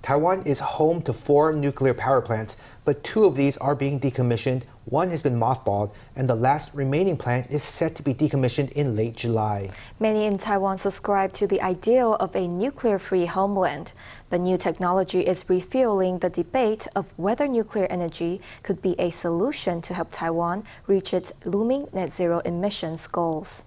Taiwan is home to 4 nuclear power plants, but 2 of these are being decommissioned, 1 has been mothballed, and the last remaining plant is set to be decommissioned in late July. Many in Taiwan subscribe to the ideal of a nuclear-free homeland, but new technology is refueling the debate of whether nuclear energy could be a solution to help Taiwan reach its looming net zero emissions goals.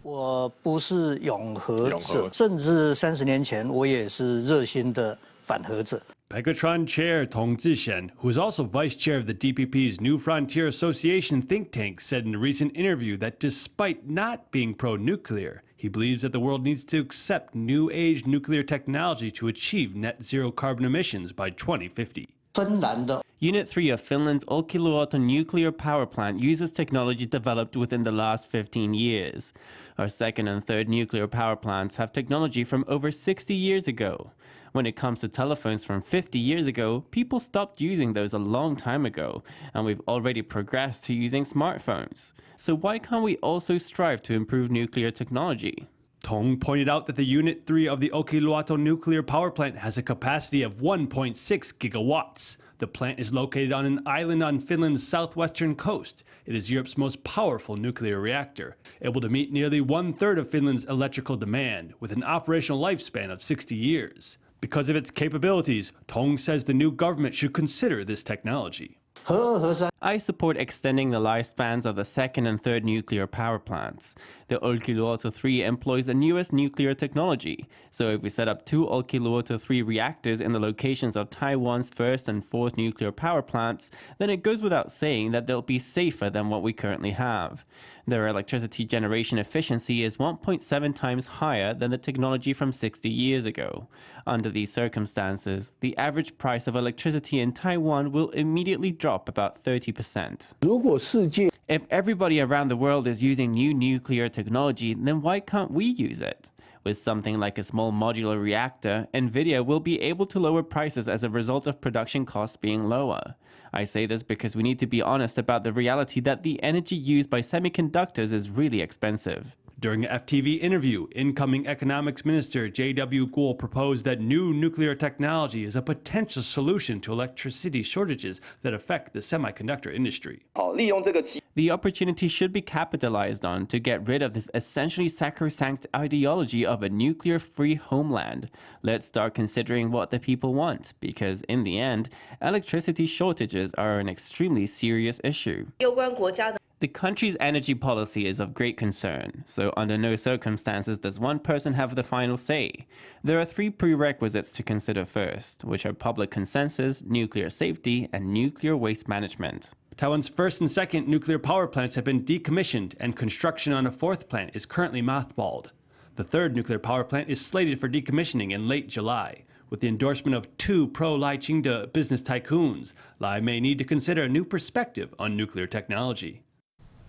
我不是永和者，甚至30年前我也是热心的反核者。 Pegatron Chair Tung Tzu-hsien, who is also vice chair of the DPP's New Frontier Association think tank, said in a recent interview that despite not being pro-nuclear, he believes that the world needs to accept new age nuclear technology to achieve net zero carbon emissions by 2050. Unit 3 of Finland's Olkiluoto Nuclear Power Plant uses technology developed within the last 15 years. Our second and third nuclear power plants have technology from over 60 years ago. When it comes to telephones from 50 years ago, people stopped using those a long time ago, and we've already progressed to using smartphones. So why can't we also strive to improve nuclear technology? Tung pointed out that the Unit 3 of the Olkiluoto Nuclear Power Plant has a capacity of 1.6 gigawatts. The plant is located on an island on Finland's southwestern coast. It is Europe's most powerful nuclear reactor, able to meet nearly 1/3 of Finland's electrical demand, with an operational lifespan of 60 years. Because of its capabilities, Tung says the new government should consider this technology. I support extending the lifespans of the second and third nuclear power plants. The Olkiluoto 3 employs the newest nuclear technology, so if we set up 2 Olkiluoto 3 reactors in the locations of Taiwan's first and fourth nuclear power plants, then it goes without saying that they'll be safer than what we currently have. Their electricity generation efficiency is 1.7 times higher than the technology from 60 years ago. Under these circumstances, the average price of electricity in Taiwan will immediately drop about 30%. If everybody around the world is using new nuclear technology, then why can't we use it? With something like a small modular reactor, NVIDIA will be able to lower prices as a result of production costs being lower. I say this because we need to be honest about the reality that the energy used by semiconductors is really expensive. During an FTV interview, incoming economics minister J.W. Guo proposed that new nuclear technology is a potential solution to electricity shortages that affect the semiconductor industry. The opportunity should be capitalized on to get rid of this essentially sacrosanct ideology of a nuclear-free homeland. Let's start considering what the people want, because in the end, electricity shortages are an extremely serious issue. The country's energy policy is of great concern, so under no circumstances does one person have the final say. There are 3 prerequisites to consider first, which are public consensus, nuclear safety, and nuclear waste management. Taiwan's first and second nuclear power plants have been decommissioned, and construction on a 4th plant is currently mothballed. The 3rd nuclear power plant is slated for decommissioning in late July. With the endorsement of 2 pro-Lai business tycoons, Lai may need to consider a new perspective on nuclear technology.